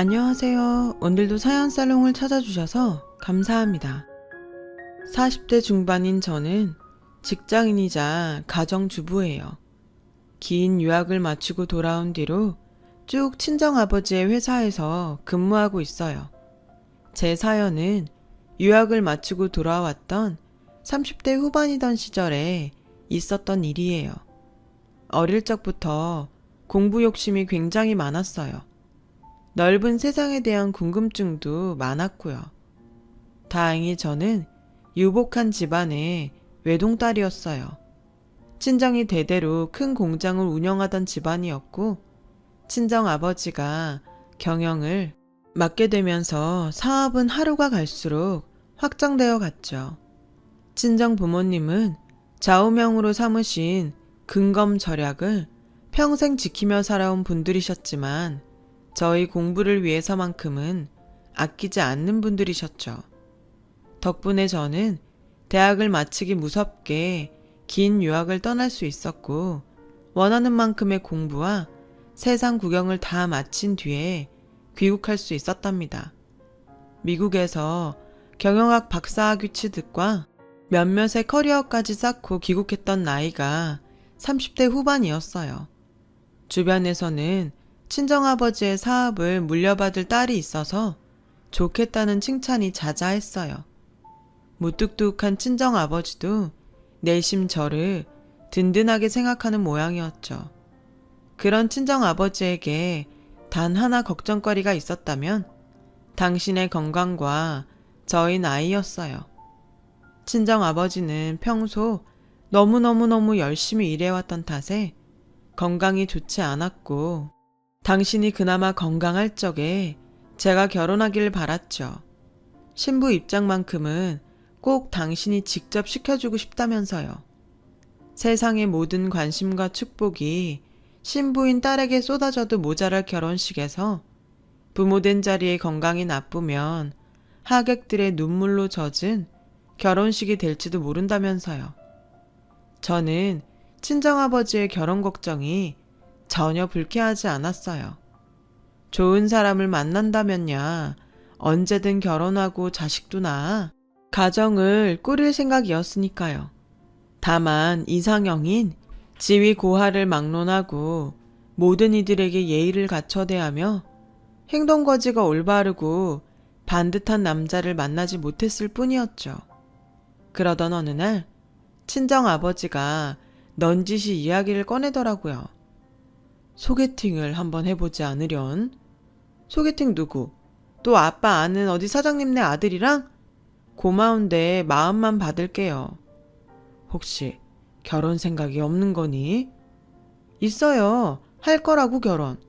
안녕하세요. 오늘도 사연 살롱을 찾아주셔서 감사합니다. 40대 중반인 저는 직장인이자 가정주부예요. 긴 유학을 마치고 돌아온 뒤로 쭉 친정아버지의 회사에서 근무하고 있어요. 제 사연은 유학을 마치고 돌아왔던 30대 후반이던 시절에 있었던 일이에요. 어릴 적부터 공부 욕심이 굉장히 많았어요. 넓은 세상에 대한 궁금증도 많았고요. 다행히 저는 유복한 집안의 외동딸이었어요. 친정이 대대로 큰 공장을 운영하던 집안이었고, 친정 아버지가 경영을 맡게 되면서 사업은 하루가 갈수록 확장되어 갔죠. 친정 부모님은 좌우명으로 삼으신 근검절약을 평생 지키며 살아온 분들이셨지만, 저희 공부를 위해서만큼은 아끼지 않는 분들이셨죠. 덕분에 저는 대학을 마치기 무섭게 긴 유학을 떠날 수 있었고, 원하는 만큼의 공부와 세상 구경을 다 마친 뒤에 귀국할 수 있었답니다. 미국에서 경영학 박사학위 취득과 몇몇의 커리어까지 쌓고 귀국했던 나이가 30대 후반이었어요. 주변에서는 친정아버지의 사업을 물려받을 딸이 있어서 좋겠다는 칭찬이 자자했어요. 무뚝뚝한 친정아버지도 내심 저를 든든하게 생각하는 모양이었죠. 그런 친정아버지에게 단 하나 걱정거리가 있었다면 당신의 건강과 저희 나이였어요. 친정아버지는 평소 너무너무너무 열심히 일해왔던 탓에 건강이 좋지 않았고, 당신이 그나마 건강할 적에 제가 결혼하길 바랐죠. 신부 입장만큼은 꼭 당신이 직접 시켜주고 싶다면서요. 세상의 모든 관심과 축복이 신부인 딸에게 쏟아져도 모자랄 결혼식에서 부모된 자리에 건강이 나쁘면 하객들의 눈물로 젖은 결혼식이 될지도 모른다면서요. 저는 친정아버지의 결혼 걱정이 전혀 불쾌하지 않았어요. 좋은 사람을 만난다면야 언제든 결혼하고 자식도 낳아 가정을 꾸릴 생각이었으니까요. 다만 이상형인 지위 고하를 막론하고 모든 이들에게 예의를 갖춰 대하며 행동거지가 올바르고 반듯한 남자를 만나지 못했을 뿐이었죠. 그러던 어느 날 친정아버지가 넌지시 이야기를 꺼내더라고요. 소개팅을 한번 해보지 않으련? 소개팅 누구? 또 아빠 아는 어디 사장님네 아들이랑? 고마운데 마음만 받을게요. 혹시 결혼 생각이 없는 거니? 있어요. 할 거라고 결혼.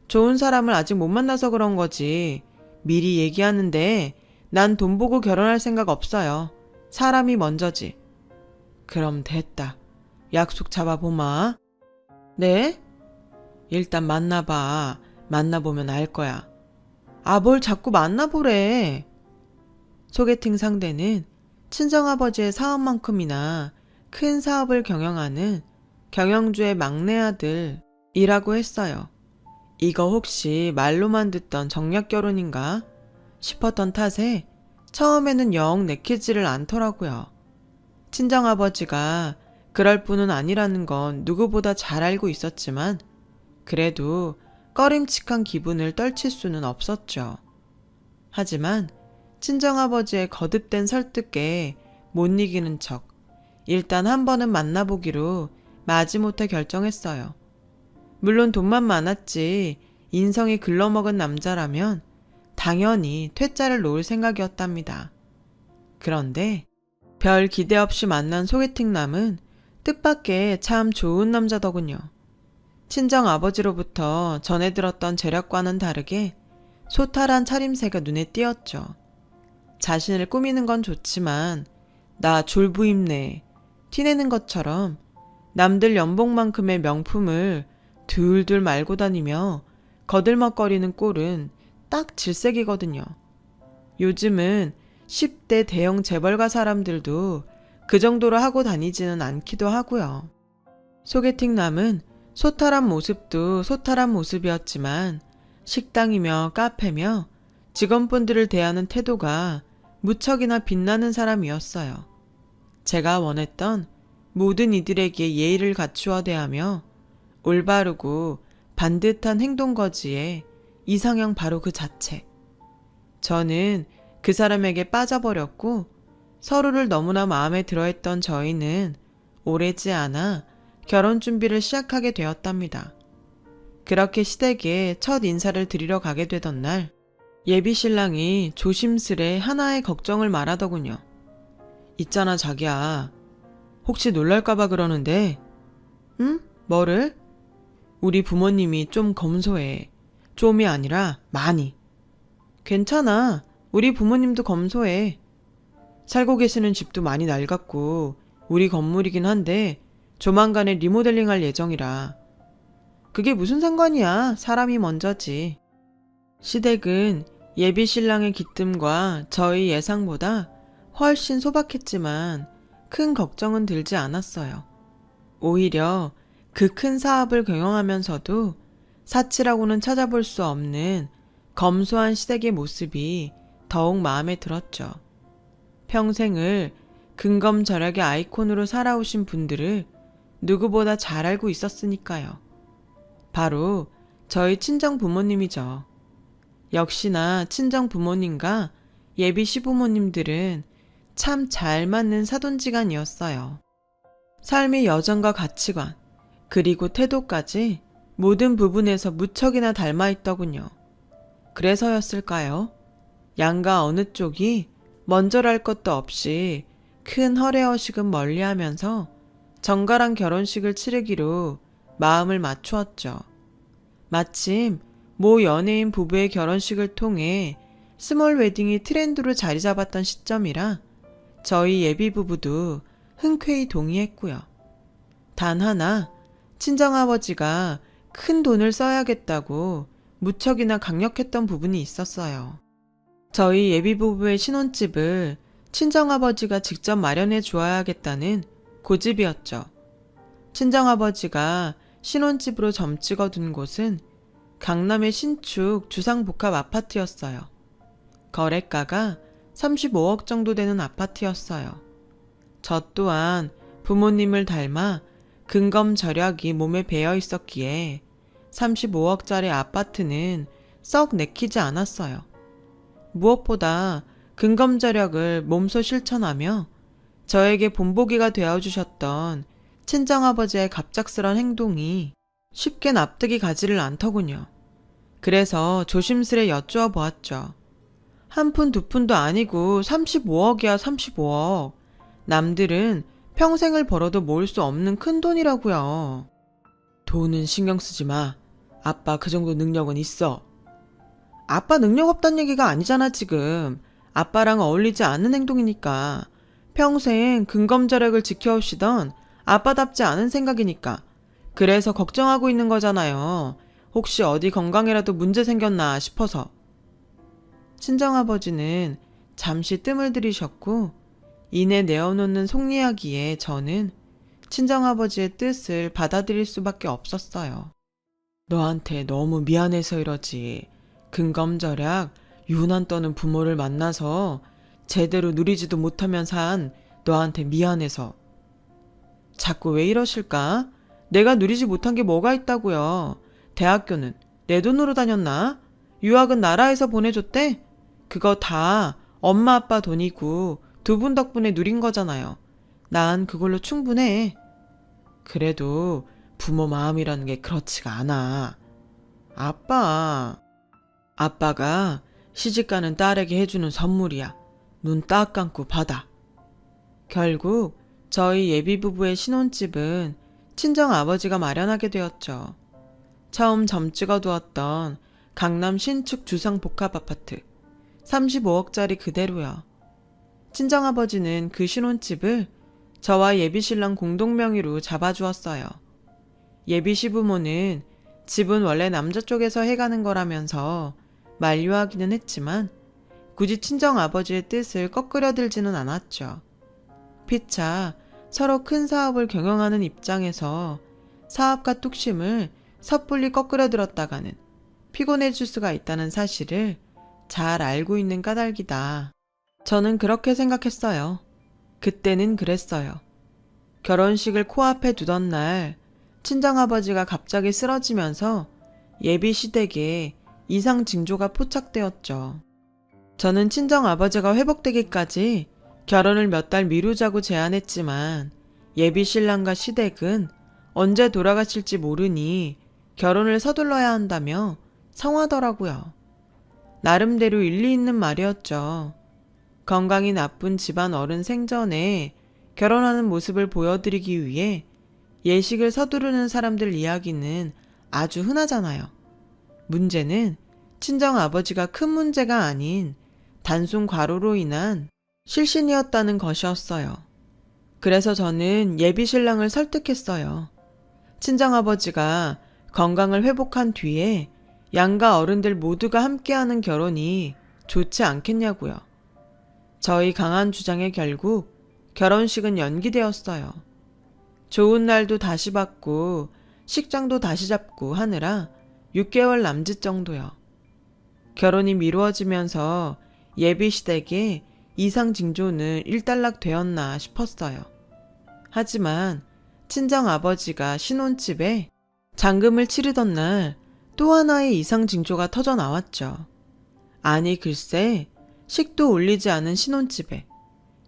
좋은 사람을 아직 못 만나서 그런 거지. 미리 얘기하는데 난 돈 보고 결혼할 생각 없어요. 사람이 먼저지. 그럼 됐다. 약속 잡아보마. 네? 일단 만나봐. 만나보면 알 거야. 아, 뭘 자꾸 만나보래. 소개팅 상대는 친정아버지의 사업만큼이나 큰 사업을 경영하는 경영주의 막내 아들이라고 했어요. 이거 혹시 말로만 듣던 정략 결혼인가 싶었던 탓에 처음에는 영 내키지를 않더라고요. 친정아버지가 그럴 뿐은 아니라는 건 누구보다 잘 알고 있었지만 그래도 꺼림칙한 기분을 떨칠 수는 없었죠. 하지만 친정아버지의 거듭된 설득에 못 이기는 척 일단 한 번은 만나보기로 마지못해 결정했어요. 물론 돈만 많았지 인성이 글러먹은 남자라면 당연히 퇴짜를 놓을 생각이었답니다. 그런데 별 기대 없이 만난 소개팅남은 뜻밖의 참 좋은 남자더군요. 친정 아버지로부터 전해 들었던 재력과는 다르게 소탈한 차림새가 눈에 띄었죠. 자신을 꾸미는 건 좋지만 나 졸부입네 티내는 것처럼 남들 연봉만큼의 명품을 둘둘 말고 다니며 거들먹거리는 꼴은 딱 질색이거든요. 요즘은 10대 대형 재벌가 사람들도 그 정도로 하고 다니지는 않기도 하고요. 소개팅남은 소탈한 모습도 소탈한 모습이었지만 식당이며 카페며 직원분들을 대하는 태도가 무척이나 빛나는 사람이었어요. 제가 원했던 모든 이들에게 예의를 갖추어 대하며 올바르고 반듯한 행동거지에 이상형 바로 그 자체. 저는 그 사람에게 빠져버렸고 서로를 너무나 마음에 들어했던 저희는 오래지 않아 결혼 준비를 시작하게 되었답니다. 그렇게 시댁에 첫 인사를 드리러 가게 되던 날, 예비 신랑이 조심스레 하나의 걱정을 말하더군요. 있잖아, 자기야. 혹시 놀랄까봐 그러는데, 응? 뭐를? 우리 부모님이 좀 검소해. 좀이 아니라 많이. 괜찮아. 우리 부모님도 검소해. 살고 계시는 집도 많이 낡았고, 우리 건물이긴 한데, 조만간에 리모델링 할 예정이라. 그게 무슨 상관이야. 사람이 먼저지. 시댁은 예비 신랑의 기뜸과 저희 예상보다 훨씬 소박했지만 큰 걱정은 들지 않았어요. 오히려 그 큰 사업을 경영하면서도 사치라고는 찾아볼 수 없는 검소한 시댁의 모습이 더욱 마음에 들었죠. 평생을 근검절약의 아이콘으로 살아오신 분들을 누구보다 잘 알고 있었으니까요. 바로 저희 친정 부모님이죠. 역시나 친정 부모님과 예비 시부모님들은 참 잘 맞는 사돈지간이었어요. 삶의 여정과 가치관, 그리고 태도까지 모든 부분에서 무척이나 닮아있더군요. 그래서였을까요? 양가 어느 쪽이 먼저랄 것도 없이 큰 허례허식은 멀리하면서 정갈한 결혼식을 치르기로 마음을 맞추었죠. 마침 모 연예인 부부의 결혼식을 통해 스몰 웨딩이 트렌드로 자리 잡았던 시점이라 저희 예비 부부도 흔쾌히 동의했고요. 단 하나, 친정아버지가 큰 돈을 써야겠다고 무척이나 강력했던 부분이 있었어요. 저희 예비 부부의 신혼집을 친정아버지가 직접 마련해 주어야겠다는 고집이었죠. 친정아버지가 신혼집으로 점 찍어둔 곳은 강남의 신축 주상복합 아파트였어요. 거래가가 35억 정도 되는 아파트였어요. 저 또한 부모님을 닮아 근검절약이 몸에 배어 있었기에 35억짜리 아파트는 썩 내키지 않았어요. 무엇보다 근검절약을 몸소 실천하며 저에게 본보기가 되어주셨던 친정아버지의 갑작스런 행동이 쉽게 납득이 가지를 않더군요. 그래서 조심스레 여쭈어 보았죠. 한 푼 두 푼도 아니고 35억이야 35억. 남들은 평생을 벌어도 모을 수 없는 큰 돈이라고요. 돈은 신경 쓰지 마. 아빠 그 정도 능력은 있어. 아빠 능력 없단 얘기가 아니잖아 지금. 아빠랑 어울리지 않는 행동이니까. 평생 근검절약을 지켜오시던 아빠답지 않은 생각이니까. 그래서 걱정하고 있는 거잖아요. 혹시 어디 건강에라도 문제 생겼나 싶어서. 친정아버지는 잠시 뜸을 들이셨고 이내 내어놓는 속이야기에 저는 친정아버지의 뜻을 받아들일 수밖에 없었어요. 너한테 너무 미안해서 이러지. 근검절약 유난 떠는 부모를 만나서 제대로 누리지도 못하면 산 너한테 미안해서. 자꾸 왜 이러실까? 내가 누리지 못한 게 뭐가 있다고요. 대학교는 내 돈으로 다녔나? 유학은 나라에서 보내줬대? 그거 다 엄마 아빠 돈이고 두 분 덕분에 누린 거잖아요. 난 그걸로 충분해. 그래도 부모 마음이라는 게 그렇지가 않아. 아빠가 시집가는 딸에게 해주는 선물이야. 눈 딱 감고 받아. 결국 저희 예비부부의 신혼집은 친정아버지가 마련하게 되었죠. 처음 점 찍어두었던 강남 신축 주상복합아파트 35억짜리 그대로요. 친정아버지는 그 신혼집을 저와 예비신랑 공동명의로 잡아주었어요. 예비시부모는 집은 원래 남자 쪽에서 해가는 거라면서 만류하기는 했지만 굳이 친정아버지의 뜻을 거꾸려 들지는 않았죠. 피차 서로 큰 사업을 경영하는 입장에서 사업과 뚝심을 섣불리 거꾸려 들었다가는 피곤해질 수가 있다는 사실을 잘 알고 있는 까닭이다. 저는 그렇게 생각했어요. 그때는 그랬어요. 결혼식을 코앞에 두던 날 친정아버지가 갑자기 쓰러지면서 예비 시댁에 이상 징조가 포착되었죠. 저는 친정아버지가 회복되기까지 결혼을 몇 달 미루자고 제안했지만 예비 신랑과 시댁은 언제 돌아가실지 모르니 결혼을 서둘러야 한다며 성하더라고요. 나름대로 일리 있는 말이었죠. 건강이 나쁜 집안 어른 생전에 결혼하는 모습을 보여드리기 위해 예식을 서두르는 사람들 이야기는 아주 흔하잖아요. 문제는 친정아버지가 큰 문제가 아닌 단순 과로로 인한 실신이었다는 것이었어요. 그래서 저는 예비 신랑을 설득했어요. 친정아버지가 건강을 회복한 뒤에 양가 어른들 모두가 함께하는 결혼이 좋지 않겠냐고요. 저희 강한 주장에 결국 결혼식은 연기되었어요. 좋은 날도 다시 받고 식장도 다시 잡고 하느라 6개월 남짓 정도요. 결혼이 미루어지면서 예비 시댁에 이상 징조는 일단락 되었나 싶었어요. 하지만 친정 아버지가 신혼집에 장금을 치르던 날 또 하나의 이상 징조가 터져 나왔죠. 아니 글쎄 식도 올리지 않은 신혼집에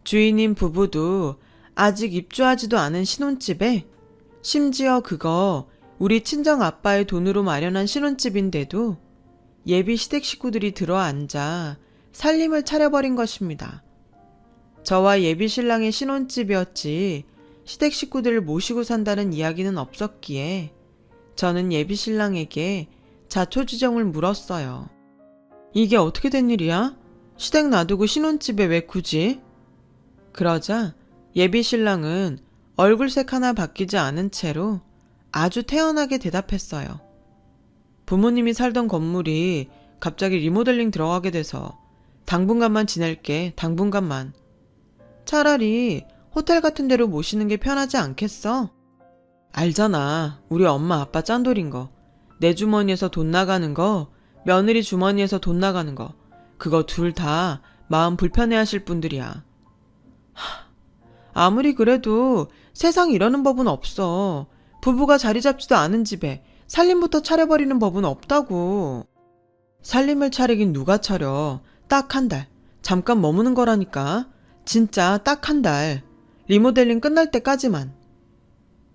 주인인 부부도 아직 입주하지도 않은 신혼집에 심지어 그거 우리 친정 아빠의 돈으로 마련한 신혼집인데도 예비 시댁 식구들이 들어앉아 살림을 차려버린 것입니다. 저와 예비 신랑의 신혼집이었지 시댁 식구들을 모시고 산다는 이야기는 없었기에 저는 예비 신랑에게 자초지종을 물었어요. 이게 어떻게 된 일이야? 시댁 놔두고 신혼집에 왜 굳이? 그러자 예비 신랑은 얼굴색 하나 바뀌지 않은 채로 아주 태연하게 대답했어요. 부모님이 살던 건물이 갑자기 리모델링 들어가게 돼서 당분간만 지낼게, 당분간만. 차라리 호텔 같은 데로 모시는 게 편하지 않겠어? 알잖아. 우리 엄마 아빠 짠돌인 거. 내 주머니에서 돈 나가는 거, 며느리 주머니에서 돈 나가는 거. 그거 둘 다 마음 불편해 하실 분들이야. 아무리 그래도 세상 이러는 법은 없어. 부부가 자리 잡지도 않은 집에 살림부터 차려버리는 법은 없다고. 살림을 차리긴 누가 차려. 딱 한 달. 잠깐 머무는 거라니까. 진짜 딱 한 달. 리모델링 끝날 때까지만.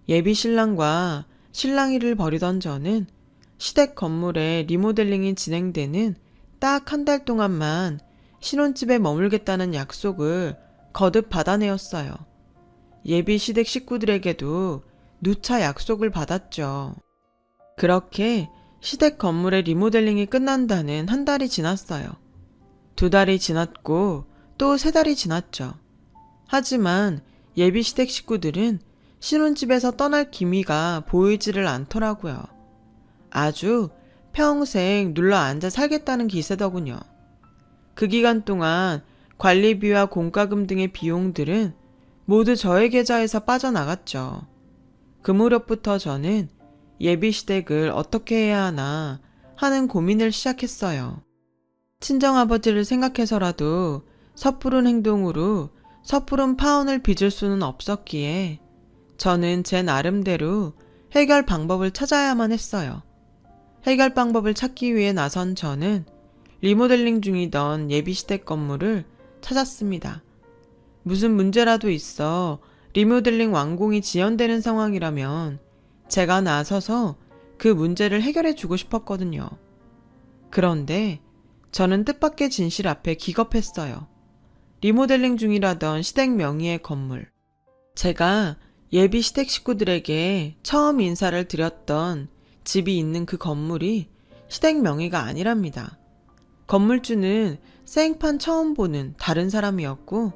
예비 신랑과 신랑이를 벌이던 저는 시댁 건물에 리모델링이 진행되는 딱 한 달 동안만 신혼집에 머물겠다는 약속을 거듭 받아내었어요. 예비 시댁 식구들에게도 누차 약속을 받았죠. 그렇게 시댁 건물의 리모델링이 끝난다는 한 달이 지났어요. 2달이 지났고 또 3달이 지났죠. 하지만 예비 시댁 식구들은 신혼집에서 떠날 기미가 보이지를 않더라고요. 아주 평생 눌러 앉아 살겠다는 기세더군요. 그 기간 동안 관리비와 공과금 등의 비용들은 모두 저의 계좌에서 빠져나갔죠. 그 무렵부터 저는 예비 시댁을 어떻게 해야 하나 하는 고민을 시작했어요. 친정아버지를 생각해서라도 섣부른 행동으로 섣부른 파혼을 빚을 수는 없었기에 저는 제 나름대로 해결 방법을 찾아야만 했어요. 해결 방법을 찾기 위해 나선 저는 리모델링 중이던 예비 시댁 건물을 찾았습니다. 무슨 문제라도 있어 리모델링 완공이 지연되는 상황이라면 제가 나서서 그 문제를 해결해 주고 싶었거든요. 그런데 저는 뜻밖의 진실 앞에 기겁했어요. 리모델링 중이라던 시댁 명의의 건물. 제가 예비 시댁 식구들에게 처음 인사를 드렸던 집이 있는 그 건물이 시댁 명의가 아니랍니다. 건물주는 생판 처음 보는 다른 사람이었고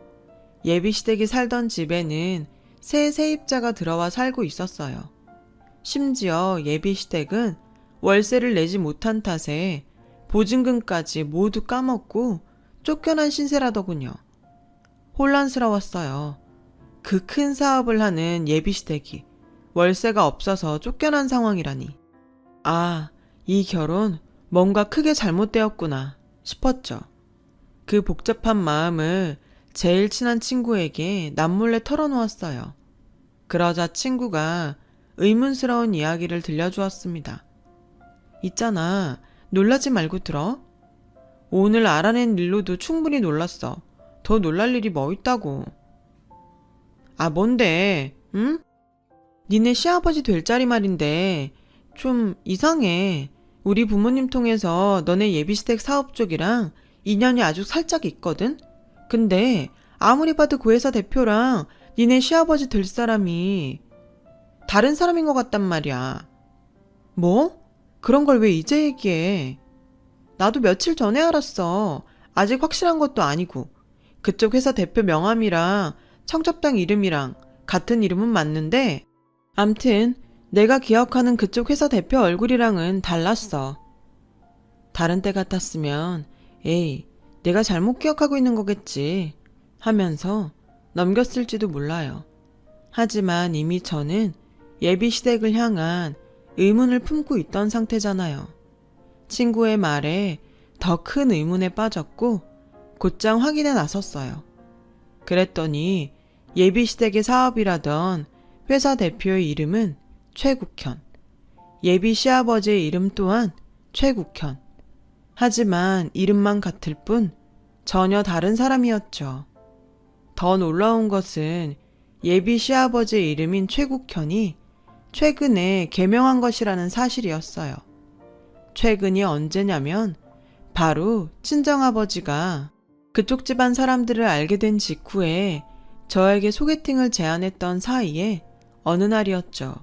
예비 시댁이 살던 집에는 새 세입자가 들어와 살고 있었어요. 심지어 예비 시댁은 월세를 내지 못한 탓에 보증금까지 모두 까먹고 쫓겨난 신세라더군요. 혼란스러웠어요. 그 큰 사업을 하는 예비 시댁이 월세가 없어서 쫓겨난 상황이라니. 아, 이 결혼 뭔가 크게 잘못되었구나 싶었죠. 그 복잡한 마음을 제일 친한 친구에게 남몰래 털어놓았어요. 그러자 친구가 의문스러운 이야기를 들려주었습니다. 있잖아, 놀라지 말고 들어. 오늘 알아낸 일로도 충분히 놀랐어. 더 놀랄 일이 뭐 있다고. 아, 뭔데, 응? 니네 시아버지 될 자리 말인데 좀 이상해. 우리 부모님 통해서 너네 예비시댁 사업 쪽이랑 인연이 아주 살짝 있거든? 근데 아무리 봐도 그 회사 대표랑 니네 시아버지 될 사람이 다른 사람인 것 같단 말이야. 뭐? 그런 걸 왜 이제 얘기해? 나도 며칠 전에 알았어. 아직 확실한 것도 아니고. 그쪽 회사 대표 명함이랑 청첩장 이름이랑 같은 이름은 맞는데 암튼 내가 기억하는 그쪽 회사 대표 얼굴이랑은 달랐어. 다른 때 같았으면 에이, 내가 잘못 기억하고 있는 거겠지 하면서 넘겼을지도 몰라요. 하지만 이미 저는 예비 시댁을 향한 의문을 품고 있던 상태잖아요. 친구의 말에 더 큰 의문에 빠졌고 곧장 확인에 나섰어요. 그랬더니 예비 시댁의 사업이라던 회사 대표의 이름은 최국현, 예비 시아버지의 이름 또한 최국현. 하지만 이름만 같을 뿐 전혀 다른 사람이었죠. 더 놀라운 것은 예비 시아버지의 이름인 최국현이 최근에 개명한 것이라는 사실이었어요. 최근이 언제냐면 바로 친정아버지가 그쪽 집안 사람들을 알게 된 직후에 저에게 소개팅을 제안했던 사이에 어느 날이었죠.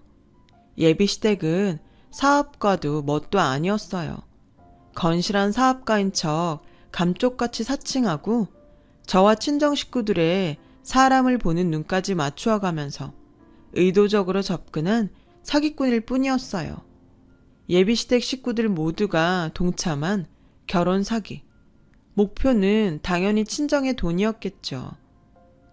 예비시댁은 사업가도 뭣도 아니었어요. 건실한 사업가인 척 감쪽같이 사칭하고 저와 친정 식구들의 사람을 보는 눈까지 맞추어 가면서 의도적으로 접근한 사기꾼일 뿐이었어요. 예비시댁 식구들 모두가 동참한 결혼 사기. 목표는 당연히 친정의 돈이었겠죠.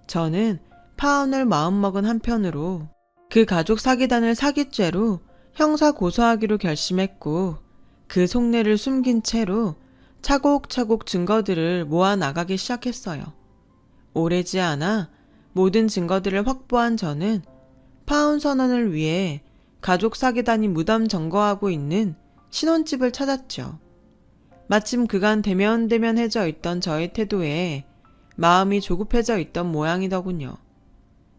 저는 파혼을 마음먹은 한편으로 그 가족 사기단을 사기죄로 형사 고소하기로 결심했고 그 속내를 숨긴 채로 차곡차곡 증거들을 모아 나가기 시작했어요. 오래지 않아 모든 증거들을 확보한 저는 파혼 선언을 위해 가족 사기단이 무덤 점거하고 있는 신혼집을 찾았죠. 마침 그간 대면대면해져 있던 저의 태도에 마음이 조급해져 있던 모양이더군요.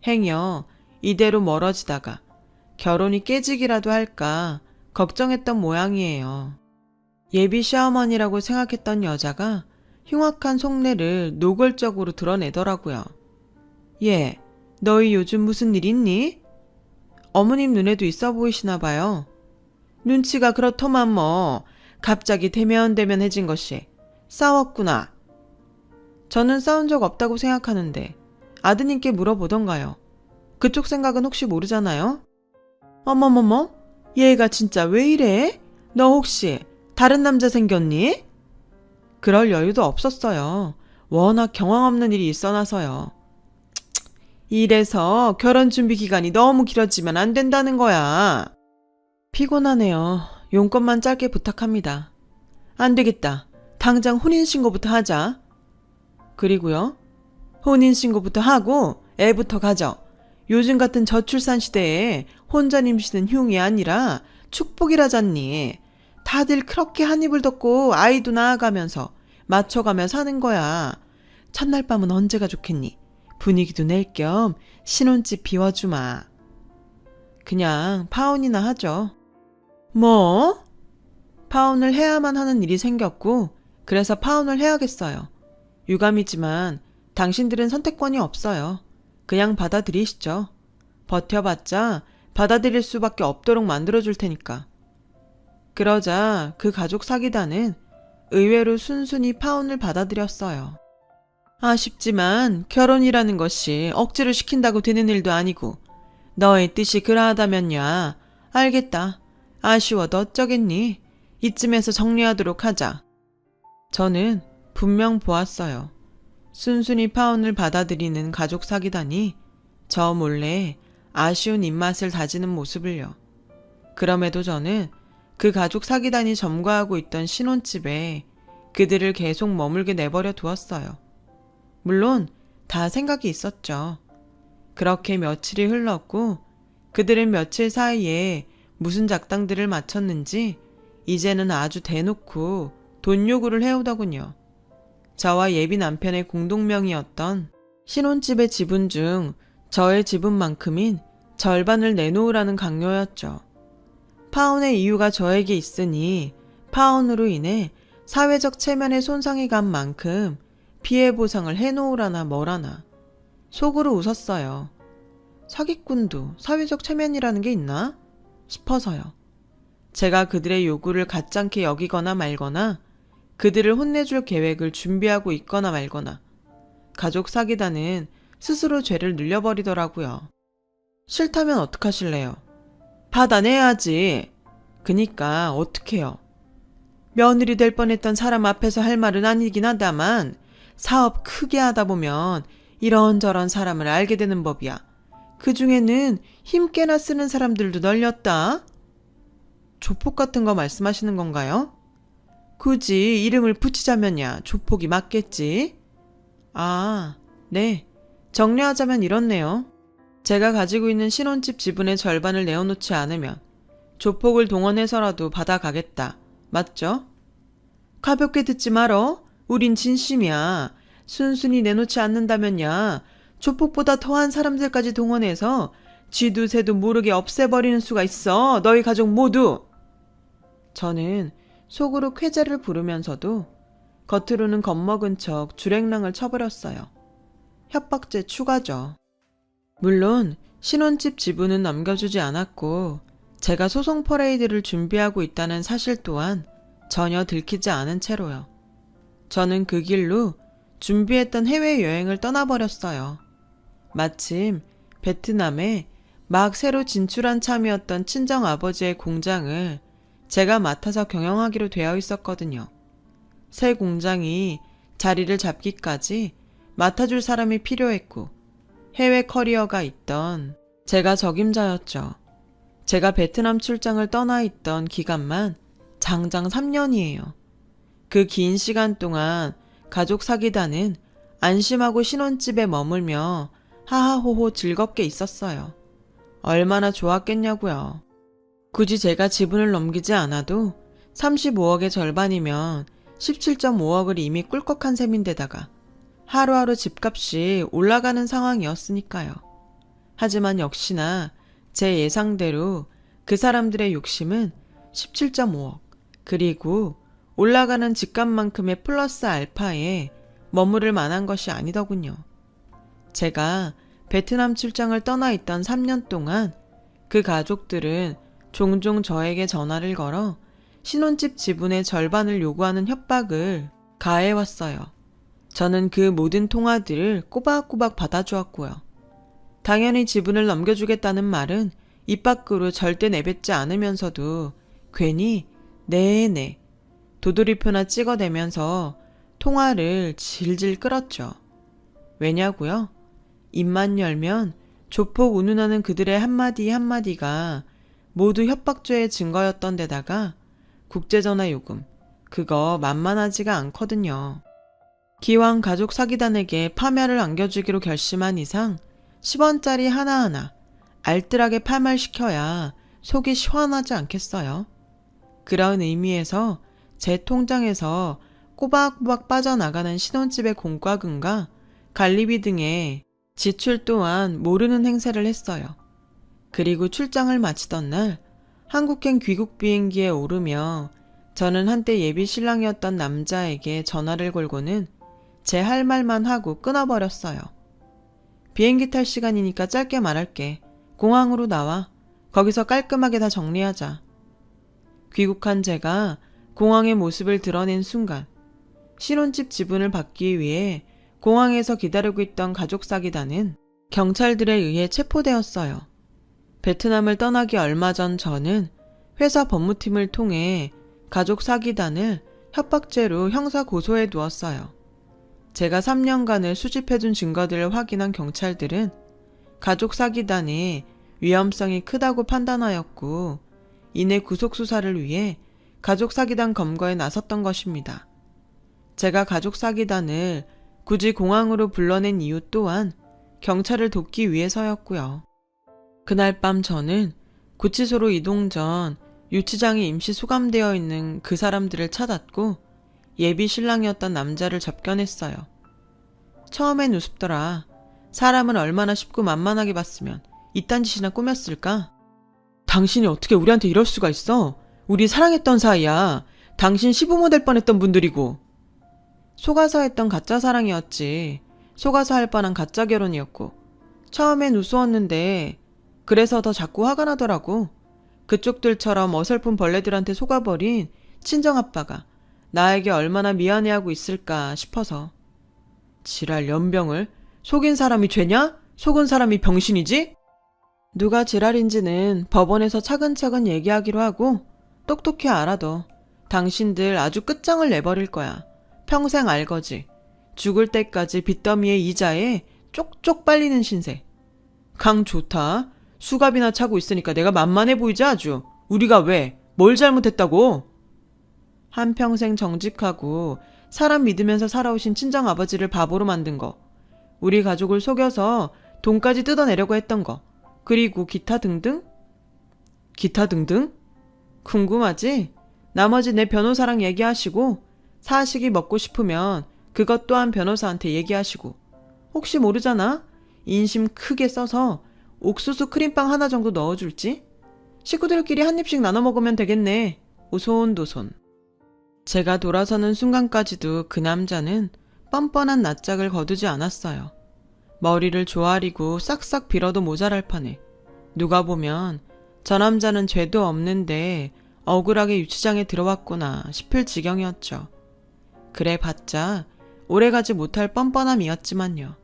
행여 이대로 멀어지다가 결혼이 깨지기라도 할까 걱정했던 모양이에요. 예비 시어머니라고 생각했던 여자가 흉악한 속내를 노골적으로 드러내더라고요. 예, 너희 요즘 무슨 일 있니? 어머님 눈에도 있어 보이시나 봐요. 눈치가 그렇더만 뭐 갑자기 대면대면해진 것이 싸웠구나. 저는 싸운 적 없다고 생각하는데 아드님께 물어보던가요. 그쪽 생각은 혹시 모르잖아요? 어머머머, 얘가 진짜 왜 이래? 너 혹시 다른 남자 생겼니? 그럴 여유도 없었어요. 워낙 경황 없는 일이 있어나서요. 이래서 결혼 준비 기간이 너무 길어지면 안 된다는 거야. 피곤하네요. 용건만 짧게 부탁합니다. 안 되겠다. 당장 혼인신고부터 하자. 그리고요. 혼인신고부터 하고 애부터 가져. 요즘 같은 저출산 시대에 혼자 임신은 흉이 아니라 축복이라잖니. 다들 그렇게 한 입을 덮고 아이도 낳아가면서 맞춰가며 사는 거야. 첫날 밤은 언제가 좋겠니? 분위기도 낼 겸 신혼집 비워주마. 그냥 파혼이나 하죠. 뭐? 파혼을 해야만 하는 일이 생겼고 그래서 파혼을 해야겠어요. 유감이지만 당신들은 선택권이 없어요. 그냥 받아들이시죠. 버텨봤자 받아들일 수밖에 없도록 만들어줄 테니까. 그러자 그 가족 사기단은 의외로 순순히 파혼을 받아들였어요. 아쉽지만 결혼이라는 것이 억지로 시킨다고 되는 일도 아니고 너의 뜻이 그러하다면야 알겠다. 아쉬워도 어쩌겠니? 이쯤에서 정리하도록 하자. 저는 분명 보았어요. 순순히 파혼을 받아들이는 가족 사기단이 저 몰래 아쉬운 입맛을 다지는 모습을요. 그럼에도 저는 그 가족 사기단이 점거하고 있던 신혼집에 그들을 계속 머물게 내버려 두었어요. 물론 다 생각이 있었죠. 그렇게 며칠이 흘렀고 그들은 며칠 사이에 무슨 작당들을 마쳤는지 이제는 아주 대놓고 돈 요구를 해오더군요. 저와 예비 남편의 공동명의였던 신혼집의 지분 중 저의 지분만큼인 절반을 내놓으라는 강요였죠. 파혼의 이유가 저에게 있으니 파혼으로 인해 사회적 체면에 손상이 간 만큼 피해 보상을 해놓으라나 뭐라나. 속으로 웃었어요. 사기꾼도 사회적 체면이라는 게 있나 싶어서요. 제가 그들의 요구를 가짱게 여기거나 말거나 그들을 혼내줄 계획을 준비하고 있거나 말거나 가족 사기단은 스스로 죄를 늘려버리더라고요. 싫다면 어떡하실래요? 받아내야지. 그니까 어떡해요. 며느리 될 뻔했던 사람 앞에서 할 말은 아니긴 하다만 사업 크게 하다 보면 이런저런 사람을 알게 되는 법이야. 그중에는 힘께나 쓰는 사람들도 널렸다. 조폭 같은 거 말씀하시는 건가요? 굳이 이름을 붙이자면야 조폭이 맞겠지. 아, 네. 정리하자면 이렇네요. 제가 가지고 있는 신혼집 지분의 절반을 내어놓지 않으면 조폭을 동원해서라도 받아가겠다. 맞죠? 가볍게 듣지 말어. 우린 진심이야. 순순히 내놓지 않는다면야 조폭보다 더한 사람들까지 동원해서 쥐도 새도 모르게 없애버리는 수가 있어. 너희 가족 모두. 저는 속으로 쾌재를 부르면서도 겉으로는 겁먹은 척 주랭랑을 쳐버렸어요. 협박죄 추가죠. 물론 신혼집 지분은 넘겨주지 않았고 제가 소송 퍼레이드를 준비하고 있다는 사실 또한 전혀 들키지 않은 채로요. 저는 그 길로 준비했던 해외여행을 떠나버렸어요. 마침 베트남에 막 새로 진출한 참이었던 친정아버지의 공장을 제가 맡아서 경영하기로 되어 있었거든요. 새 공장이 자리를 잡기까지 맡아줄 사람이 필요했고 해외 커리어가 있던 제가 적임자였죠. 제가 베트남 출장을 떠나 있던 기간만 장장 3년이에요. 그 긴 시간 동안 가족 사기단은 안심하고 신혼집에 머물며 하하호호 즐겁게 있었어요. 얼마나 좋았겠냐고요. 굳이 제가 지분을 넘기지 않아도 35억의 절반이면 17.5억을 이미 꿀꺽한 셈인데다가 하루하루 집값이 올라가는 상황이었으니까요. 하지만 역시나 제 예상대로 그 사람들의 욕심은 17.5억 그리고 올라가는 집값만큼의 플러스 알파에 머무를 만한 것이 아니더군요. 제가 베트남 출장을 떠나 있던 3년 동안 그 가족들은 종종 저에게 전화를 걸어 신혼집 지분의 절반을 요구하는 협박을 가해왔어요. 저는 그 모든 통화들을 꼬박꼬박 받아주었고요. 당연히 지분을 넘겨주겠다는 말은 입 밖으로 절대 내뱉지 않으면서도 괜히 네네 도돌이표나 찍어대면서 통화를 질질 끌었죠. 왜냐고요? 입만 열면 조폭 운운하는 그들의 한마디 한마디가 모두 협박죄의 증거였던 데다가 국제전화 요금, 그거 만만하지가 않거든요. 기왕 가족 사기단에게 파멸을 안겨주기로 결심한 이상 10원짜리 하나하나 알뜰하게 파멸시켜야 속이 시원하지 않겠어요? 그런 의미에서 제 통장에서 꼬박꼬박 빠져나가는 신혼집의 공과금과 관리비 등의 지출 또한 모르는 행세를 했어요. 그리고 출장을 마치던 날 한국행 귀국 비행기에 오르며 저는 한때 예비 신랑이었던 남자에게 전화를 걸고는 제 할 말만 하고 끊어버렸어요. 비행기 탈 시간이니까 짧게 말할게. 공항으로 나와. 거기서 깔끔하게 다 정리하자. 귀국한 제가 공항의 모습을 드러낸 순간 신혼집 지분을 받기 위해 공항에서 기다리고 있던 가족 사기단은 경찰들에 의해 체포되었어요. 베트남을 떠나기 얼마 전 저는 회사 법무팀을 통해 가족 사기단을 협박죄로 형사 고소해 두었어요. 제가 3년간을 수집해둔 증거들을 확인한 경찰들은 가족 사기단의 위험성이 크다고 판단하였고 이내 구속수사를 위해 가족사기단 검거에 나섰던 것입니다. 제가 가족사기단을 굳이 공항으로 불러낸 이유 또한 경찰을 돕기 위해서였고요. 그날 밤 저는 구치소로 이동 전 유치장에 임시 수감되어 있는 그 사람들을 찾았고 예비 신랑이었던 남자를 접견했어요. 처음엔 우습더라. 사람을 얼마나 쉽고 만만하게 봤으면 이딴 짓이나 꾸몄을까? 당신이 어떻게 우리한테 이럴 수가 있어? 우리 사랑했던 사이야. 당신 시부모 될 뻔했던 분들이고. 속아서 했던 가짜 사랑이었지. 속아서 할 뻔한 가짜 결혼이었고. 처음엔 우스웠는데 그래서 더 자꾸 화가 나더라고. 그쪽들처럼 어설픈 벌레들한테 속아버린 친정아빠가 나에게 얼마나 미안해하고 있을까 싶어서. 지랄 연병을. 속인 사람이 죄냐? 속은 사람이 병신이지? 누가 지랄인지는 법원에서 차근차근 얘기하기로 하고 똑똑히 알아둬. 당신들 아주 끝장을 내버릴 거야. 평생 알거지. 죽을 때까지 빚더미의 이자에 쪽쪽 빨리는 신세. 강 좋다. 수갑이나 차고 있으니까 내가 만만해 보이지 아주. 우리가 왜? 뭘 잘못했다고? 한평생 정직하고 사람 믿으면서 살아오신 친정아버지를 바보로 만든 거. 우리 가족을 속여서 돈까지 뜯어내려고 했던 거. 그리고 기타 등등? 기타 등등? 궁금하지? 나머지 내 변호사랑 얘기하시고 사식이 먹고 싶으면 그것 또한 변호사한테 얘기하시고 혹시 모르잖아? 인심 크게 써서 옥수수 크림빵 하나 정도 넣어줄지? 식구들끼리 한 입씩 나눠 먹으면 되겠네. 오손도손. 제가 돌아서는 순간까지도 그 남자는 뻔뻔한 낯짝을 거두지 않았어요. 머리를 조아리고 싹싹 빌어도 모자랄 판에 누가 보면 저 남자는 죄도 없는데 억울하게 유치장에 들어왔구나 싶을 지경이었죠. 그래 봤자 오래가지 못할 뻔뻔함이었지만요.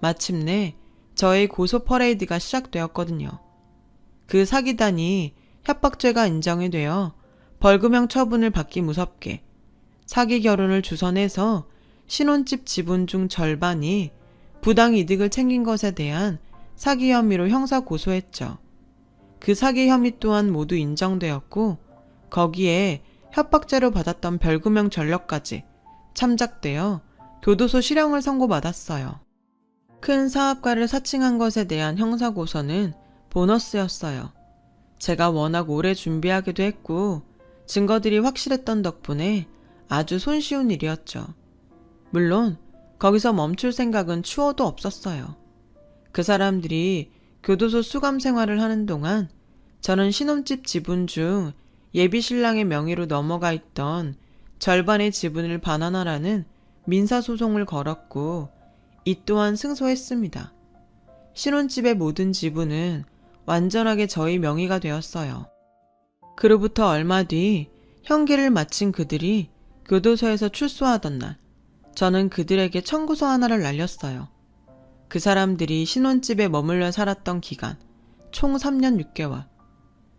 마침내 저의 고소 퍼레이드가 시작되었거든요. 그 사기단이 협박죄가 인정이 되어 벌금형 처분을 받기 무섭게 사기 결혼을 주선해서 신혼집 지분 중 절반이 부당이득을 챙긴 것에 대한 사기 혐의로 형사 고소했죠. 그 사기 혐의 또한 모두 인정되었고 거기에 협박죄로 받았던 벌금형 전력까지 참작되어 교도소 실형을 선고받았어요. 큰 사업가를 사칭한 것에 대한 형사 고소는 보너스였어요. 제가 워낙 오래 준비하기도 했고 증거들이 확실했던 덕분에 아주 손쉬운 일이었죠. 물론 거기서 멈출 생각은 추호도 없었어요. 그 사람들이 교도소 수감 생활을 하는 동안 저는 신혼집 지분 중 예비 신랑의 명의로 넘어가 있던 절반의 지분을 반환하라는 민사소송을 걸었고 이 또한 승소했습니다. 신혼집의 모든 지분은 완전하게 저희 명의가 되었어요. 그로부터 얼마 뒤 형기를 마친 그들이 교도소에서 출소하던 날 저는 그들에게 청구서 하나를 날렸어요. 그 사람들이 신혼집에 머물러 살았던 기간 총 3년 6개월.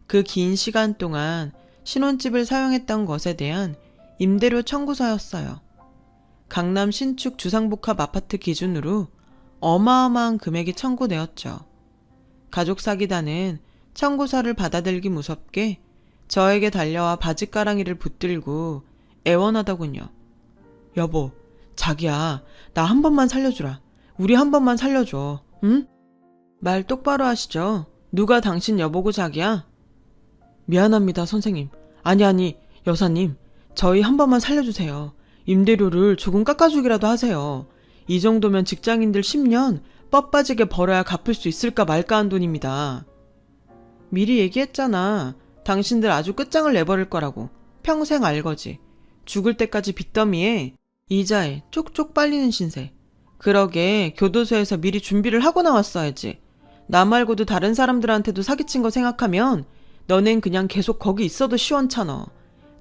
그 긴 시간 동안 신혼집을 사용했던 것에 대한 임대료 청구서였어요. 강남 신축 주상복합 아파트 기준으로 어마어마한 금액이 청구되었죠. 가족사기단은 청구서를 받아들기 무섭게 저에게 달려와 바짓가랑이를 붙들고 애원하더군요. 여보, 자기야, 나 한 번만 살려주라. 우리 한 번만 살려줘. 응? 말 똑바로 하시죠. 누가 당신 여보고 자기야? 미안합니다, 선생님. 아니, 여사님. 저희 한 번만 살려주세요. 임대료를 조금 깎아주기라도 하세요. 이 정도면 직장인들 10년 뻣빠지게 벌어야 갚을 수 있을까 말까 한 돈입니다. 미리 얘기했잖아. 당신들 아주 끝장을 내버릴 거라고. 평생 알거지. 죽을 때까지 빚더미에 이자에 쪽쪽 빨리는 신세. 그러게 교도소에서 미리 준비를 하고 나왔어야지. 나 말고도 다른 사람들한테도 사기친 거 생각하면 너넨 그냥 계속 거기 있어도 시원찮아.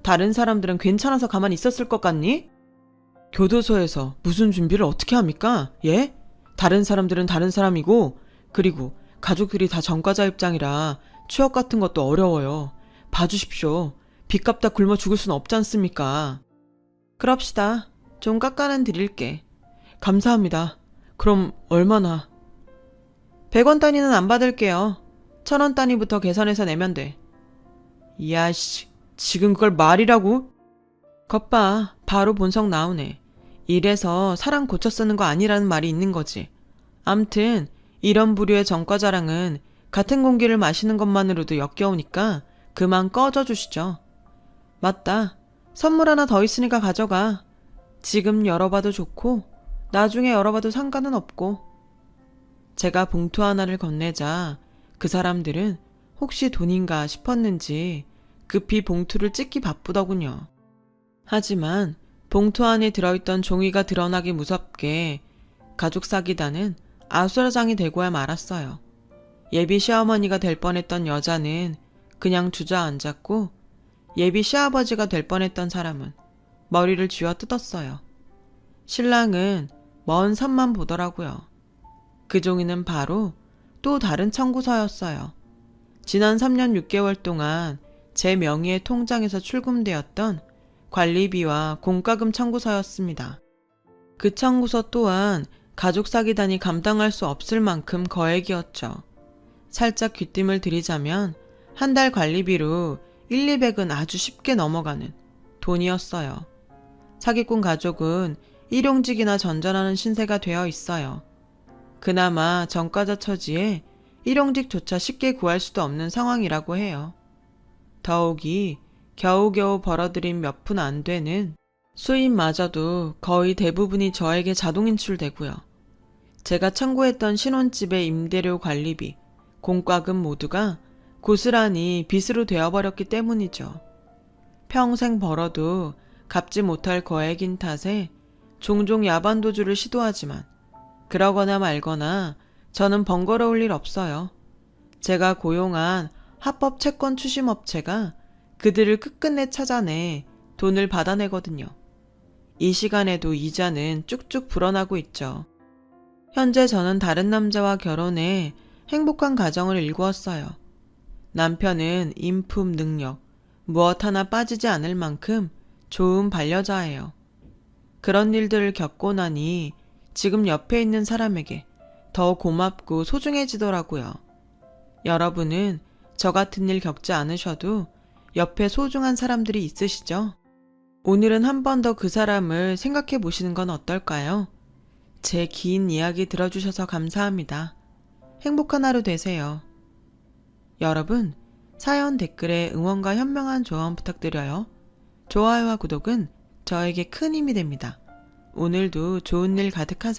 다른 사람들은 괜찮아서 가만히 있었을 것 같니? 교도소에서 무슨 준비를 어떻게 합니까? 예? 다른 사람들은 다른 사람이고 그리고 가족들이 다 전과자 입장이라 취업 같은 것도 어려워요. 봐주십시오. 빚 갚다 굶어 죽을 순 없지 않습니까? 그럽시다. 좀 깎아는 드릴게. 감사합니다. 그럼 얼마나? 100원 단위는 안 받을게요. 1000원 단위부터 계산해서 내면 돼. 야, 씨, 지금 그걸 말이라고? 겉봐, 바로 본성 나오네. 이래서 사람 고쳐 쓰는 거 아니라는 말이 있는 거지. 암튼 이런 부류의 정과 자랑은 같은 공기를 마시는 것만으로도 역겨우니까 그만 꺼져 주시죠. 맞다. 선물 하나 더 있으니까 가져가. 지금 열어봐도 좋고 나중에 열어봐도 상관은 없고. 제가 봉투 하나를 건네자 그 사람들은 혹시 돈인가 싶었는지 급히 봉투를 찢기 바쁘더군요. 하지만 봉투 안에 들어있던 종이가 드러나기 무섭게 가족 사기단은 아수라장이 되고야 말았어요. 예비 시어머니가 될 뻔했던 여자는 그냥 주저앉았고 예비 시아버지가 될 뻔했던 사람은 머리를 쥐어 뜯었어요. 신랑은 먼 산만 보더라고요. 그 종이는 바로 또 다른 청구서였어요. 지난 3년 6개월 동안 제 명의의 통장에서 출금되었던 관리비와 공과금 청구서였습니다. 그 청구서 또한 가족 사기단이 감당할 수 없을 만큼 거액이었죠. 살짝 귀띔을 드리자면 한 달 관리비로 1, 200은 아주 쉽게 넘어가는 돈이었어요. 사기꾼 가족은 일용직이나 전전하는 신세가 되어 있어요. 그나마 전과자 처지에 일용직조차 쉽게 구할 수도 없는 상황이라고 해요. 더욱이 겨우겨우 벌어들인 몇 푼 안 되는 수입마저도 거의 대부분이 저에게 자동 인출되고요. 제가 청구했던 신혼집의 임대료 관리비, 공과금 모두가 고스란히 빚으로 되어버렸기 때문이죠. 평생 벌어도 갚지 못할 거액인 탓에 종종 야반도주를 시도하지만 그러거나 말거나 저는 번거로울 일 없어요. 제가 고용한 합법 채권 추심업체가 그들을 끝끝내 찾아내 돈을 받아내거든요. 이 시간에도 이자는 쭉쭉 불어나고 있죠. 현재 저는 다른 남자와 결혼해 행복한 가정을 일구었어요. 남편은 인품, 능력, 무엇 하나 빠지지 않을 만큼 좋은 반려자예요. 그런 일들을 겪고 나니 지금 옆에 있는 사람에게 더 고맙고 소중해지더라고요. 여러분은 저 같은 일 겪지 않으셔도 옆에 소중한 사람들이 있으시죠? 오늘은 한 번 더 그 사람을 생각해 보시는 건 어떨까요? 제 긴 이야기 들어주셔서 감사합니다. 행복한 하루 되세요. 여러분, 사연 댓글에 응원과 현명한 조언 부탁드려요. 좋아요와 구독은 저에게 큰 힘이 됩니다. 오늘도 좋은 일 가득하세요.